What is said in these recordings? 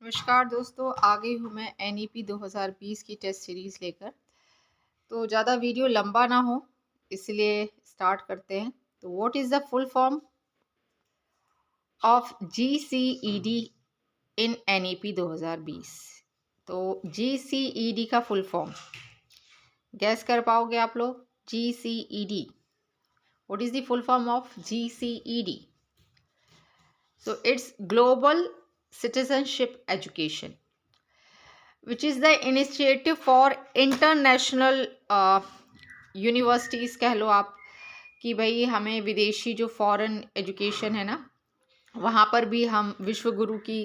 नमस्कार दोस्तों, आ गई हूँ मैं NEP 2020 की टेस्ट सीरीज़ लेकर। तो ज़्यादा वीडियो लंबा ना हो इसलिए स्टार्ट करते हैं। तो what is the full form of GCED in NEP 2020? तो GCED का फुल फॉर्म गैस कर पाओगे आप लोग? GCED, what is the full form of GCED? So it's Global Citizenship Education, which is the initiative for international universities, कह लो आप कि भाई हमें विदेशी जो फॉरेन एजुकेशन है ना, वहाँ पर भी हम विश्व गुरु की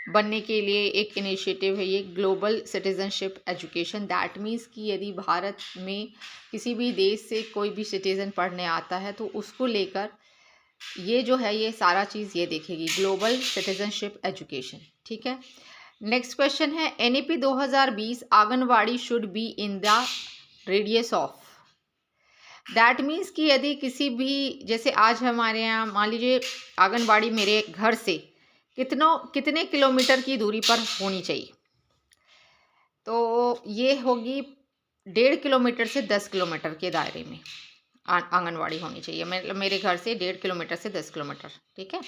बनने के लिए एक इनिशिएटिव है ये global citizenship education. That means कि यदि भारत में किसी भी देश से कोई भी सिटीज़न पढ़ने आता है तो उसको लेकर ये जो है ये सारा चीज़ ये देखेगी, ग्लोबल सिटीजनशिप एजुकेशन। ठीक है, नेक्स्ट क्वेश्चन है NEP 2020 anganwadi should be in the radius of. That means कि यदि किसी भी, जैसे आज हमारे यहाँ मान लीजिए आंगनवाड़ी मेरे घर से कितने किलोमीटर की दूरी पर होनी चाहिए, तो ये होगी 1.5 किलोमीटर से 10 किलोमीटर के दायरे में आंगनवाड़ी होनी चाहिए। मेरे घर से 1.5 किलोमीटर से 10 किलोमीटर। ठीक है,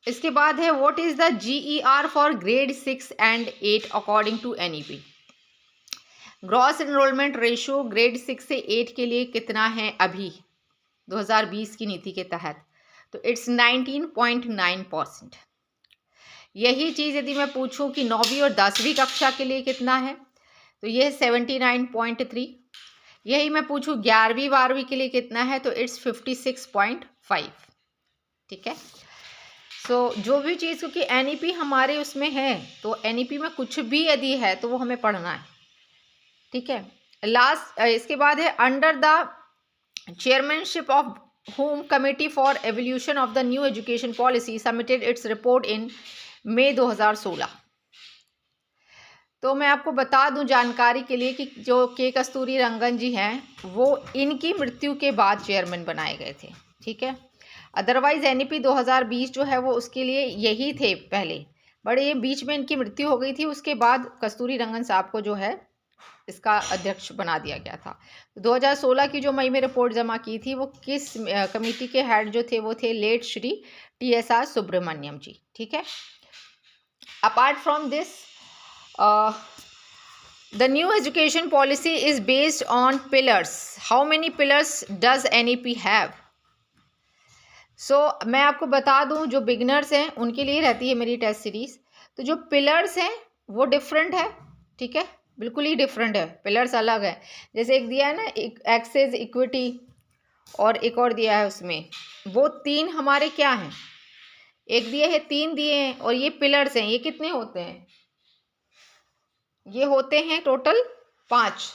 इसके बाद है what is the GER for grade 6 and 8 according to NEP? Gross enrolment ratio grade 6 से 8 के लिए कितना है अभी 2020 की नीति के तहत? तो इट्स 19.9%। यही चीज़ यदि मैं पूछूं कि 9वीं और 10वीं कक्षा के लिए कितना है, तो ये 79.3। यही मैं पूछूं 11वीं 12वीं के लिए कितना है, तो इट्स 56.5। ठीक है, सो जो भी चीज़, क्योंकि NEP हमारे उसमें है तो NEP में कुछ भी यदि है तो वो हमें पढ़ना है। ठीक है, लास्ट इसके बाद है under the chairmanship of home committee for evolution of the new education policy submitted its report in May 2016। तो मैं आपको बता दूं जानकारी के लिए कि जो के कस्तूरी रंगन जी हैं वो इनकी मृत्यु के बाद चेयरमैन बनाए गए थे। ठीक है, अदरवाइज NEP 2020 जो है वो उसके लिए यही थे पहले, बट ये बीच में इनकी मृत्यु हो गई थी, उसके बाद कस्तूरी रंगन साहब को जो है इसका अध्यक्ष बना दिया गया था। 2016 की जो मई में रिपोर्ट जमा की थी वो किस कमेटी के हेड जो थे वो थे लेट श्री TSR सुब्रमण्यम जी। ठीक है, apart from this the new education policy is based on pillars. How many pillars does NEP have? So मैं आपको बता दूं जो बिगनर्स हैं उनके लिए रहती है मेरी टेस्ट सीरीज। तो जो पिलर्स हैं वो डिफरेंट है। ठीक है, बिल्कुल ही डिफरेंट है, पिलर्स अलग है। जैसे एक दिया है ना एक्सेस, इक्विटी, और एक और दिया है उसमें, वो 3 हमारे क्या हैं, एक दिए है 3 दिए हैं, और ये पिलर्स हैं। ये कितने होते हैं? ये होते हैं टोटल 5।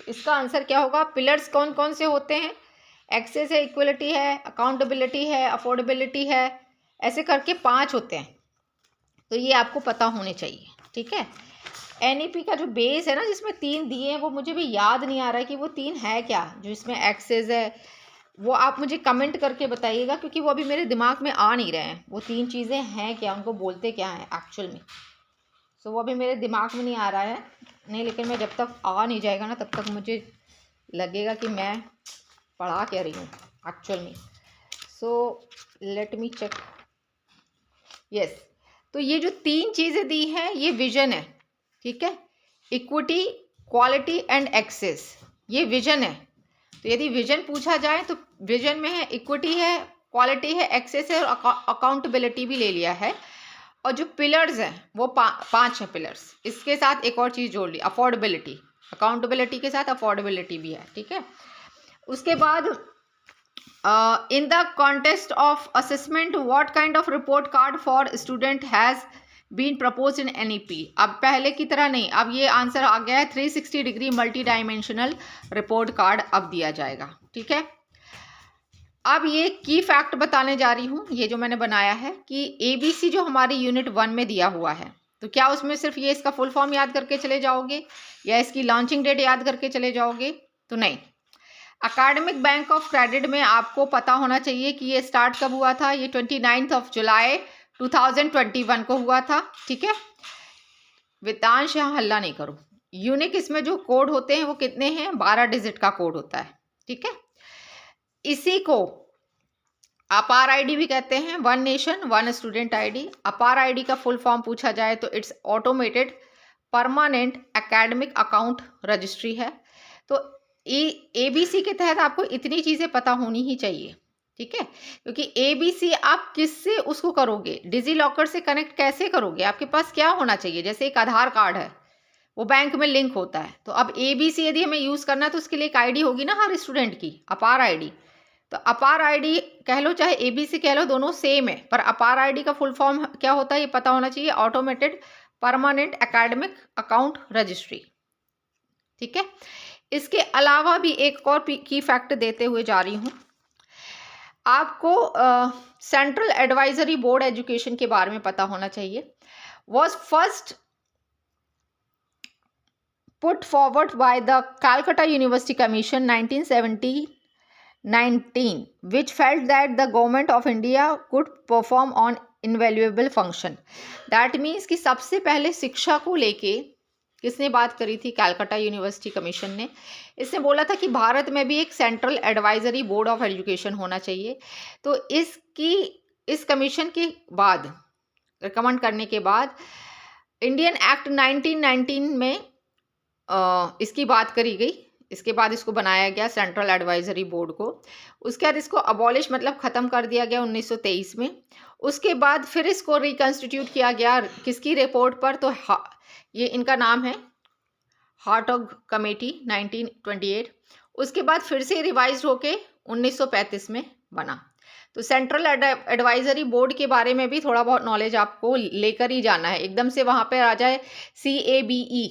इसका आंसर क्या होगा? पिलर्स कौन कौन से होते हैं? एक्सेस है, इक्वलिटी है, अकाउंटेबिलिटी है, अफोर्डेबिलिटी है, ऐसे करके 5 होते हैं। तो ये आपको पता होने चाहिए। ठीक है, NEP का जो बेस है ना जिसमें 3 दिए हैं वो मुझे भी याद नहीं आ रहा है कि वो 3 है क्या, जो इसमें एक्सेस है वो आप मुझे कमेंट करके बताइएगा, क्योंकि वो अभी मेरे दिमाग में आ नहीं रहे हैं वो 3 चीज़ें हैं क्या, उनको बोलते क्या हैं एक्चुअल में। सो वो अभी मेरे दिमाग में नहीं आ रहा है नहीं, लेकिन मैं जब तक आ नहीं जाएगा ना तब तक मुझे लगेगा कि मैं पढ़ा क्या रही हूँ एक्चुअल में। So let me check. Yes, तो ये जो 3 चीज़ें दी हैं ये विजन है। ठीक है, इक्विटी, क्वालिटी एंड एक्सेस, ये विजन है। तो यदि विजन पूछा जाए तो विजन में है इक्विटी है, क्वालिटी है, एक्सेस है, और अकाउंटेबिलिटी भी ले लिया है। और जो पिलर्स हैं वो 5 हैं पिलर्स। इसके साथ एक और चीज़ जोड़ ली, अफोर्डेबिलिटी, अकाउंटेबिलिटी के साथ अफोर्डेबिलिटी भी है। ठीक है, उसके बाद in the contest of assessment what kind of report card for student has been propose in NEP? अब पहले की तरह नहीं, अब ये आंसर आ गया है 360 degree multi dimensional report card अब दिया जाएगा। ठीक है, अब ये की फैक्ट बताने जा रही हूँ, ये जो मैंने बनाया है कि ABC जो हमारी यूनिट 1 में दिया हुआ है, तो क्या उसमें सिर्फ ये इसका फुल फॉर्म याद करके चले जाओगे या इसकी लॉन्चिंग डेट याद करके चले जाओगे? तो नहीं। एकेडमिक बैंक ऑफ क्रेडिट में आपको पता होना चाहिए कि ये स्टार्ट कब हुआ था। ये 29 जुलाई 2021 को हुआ था। ठीक है, वितांश यहाँ हल्ला नहीं करो। यूनिक इसमें जो कोड होते हैं वो कितने हैं? 12 डिजिट का कोड होता है, ठीक है। इसी को अपार आईडी भी कहते हैं, one nation one student ID. अपार आईडी का फुल फॉर्म पूछा जाए तो it's automated permanent academic account registry है। तो ABC के तहत आपको इतनी चीज़ें पता होनी ही चाहिए, ठीक है, क्योंकि ABC आप किससे उसको करोगे, डिजी लॉकर से कनेक्ट कैसे करोगे? आपके पास क्या होना चाहिए? जैसे एक आधार कार्ड है, वो बैंक में लिंक होता है, तो अब ABC यदि हमें यूज़ करना है तो उसके लिए एक आईडी होगी ना हर स्टूडेंट की, अपार आईडी। तो अपार आईडी कह लो चाहे ABC कह लो, दोनों सेम है, पर अपार आईडी का फुल फॉर्म क्या होता है ये पता होना चाहिए, automated permanent academic account registry, ठीक है। इसके अलावा भी एक और की फैक्ट देते हुए जा रही हूँ आपको। सेंट्रल एडवाइजरी बोर्ड एजुकेशन के बारे में पता होना चाहिए। Was first put forward by the Calcutta university commission 1919, which felt that the government of India could perform on invaluable function. That means कि सबसे पहले शिक्षा को लेके किसने बात करी थी? कैलकाटा यूनिवर्सिटी कमीशन ने। इसने बोला था कि भारत में भी एक central advisory board of education होना चाहिए। तो इस कमीशन के बाद रिकमेंड करने के बाद इंडियन एक्ट 1919 में इसकी बात करी गई। इसके बाद इसको बनाया गया सेंट्रल एडवाइजरी बोर्ड को। उसके बाद इसको अबॉलिश मतलब ख़त्म कर दिया गया 1923 में। उसके बाद फिर इसको रिकन्स्टिट्यूट किया गया किसकी रिपोर्ट पर? तो ये इनका नाम है हार्टोग कमेटी 1928। उसके बाद फिर से रिवाइज होके 1935 में बना। तो सेंट्रल एडवाइजरी बोर्ड के बारे में भी थोड़ा बहुत नॉलेज आपको लेकर ही जाना है, एकदम से वहाँ पे आ जाए CABE।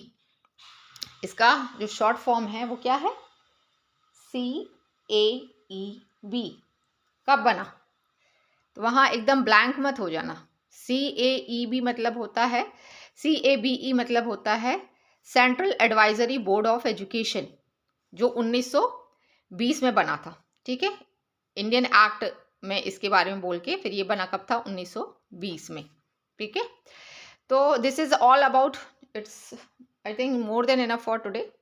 इसका जो शॉर्ट फॉर्म है वो क्या है? CAEB। कब बना? तो वहाँ एकदम ब्लैंक मत हो जाना। CAEB मतलब होता है, CABE मतलब होता है central advisory board of education, जो 1920 में बना था, ठीक है। इंडियन एक्ट में इसके बारे में बोल के फिर ये बना कब था? 1920 में, ठीक है। तो this is all about, it's I think more than enough for today.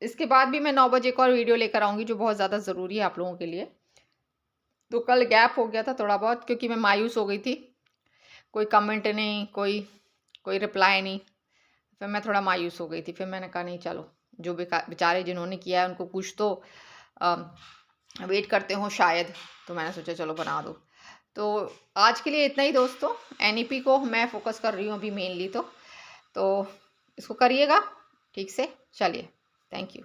इसके बाद भी मैं 9 बजे को और वीडियो लेकर आऊँगी जो बहुत ज़्यादा ज़रूरी है आप लोगों के लिए। तो कल गैप हो गया था थोड़ा बहुत क्योंकि मैं मायूस हो गई थी, कोई कमेंट नहीं, कोई रिप्लाई नहीं, फिर मैं थोड़ा मायूस हो गई थी। फिर मैंने कहा नहीं चलो, जो बेचारे जिन्होंने किया है उनको कुछ तो वेट करते हो शायद, तो मैंने सोचा चलो बना दो। तो आज के लिए इतना ही दोस्तों। NEP को मैं फोकस कर रही हूँ अभी मेनली, तो इसको करिएगा ठीक से। चलिए, थैंक यू।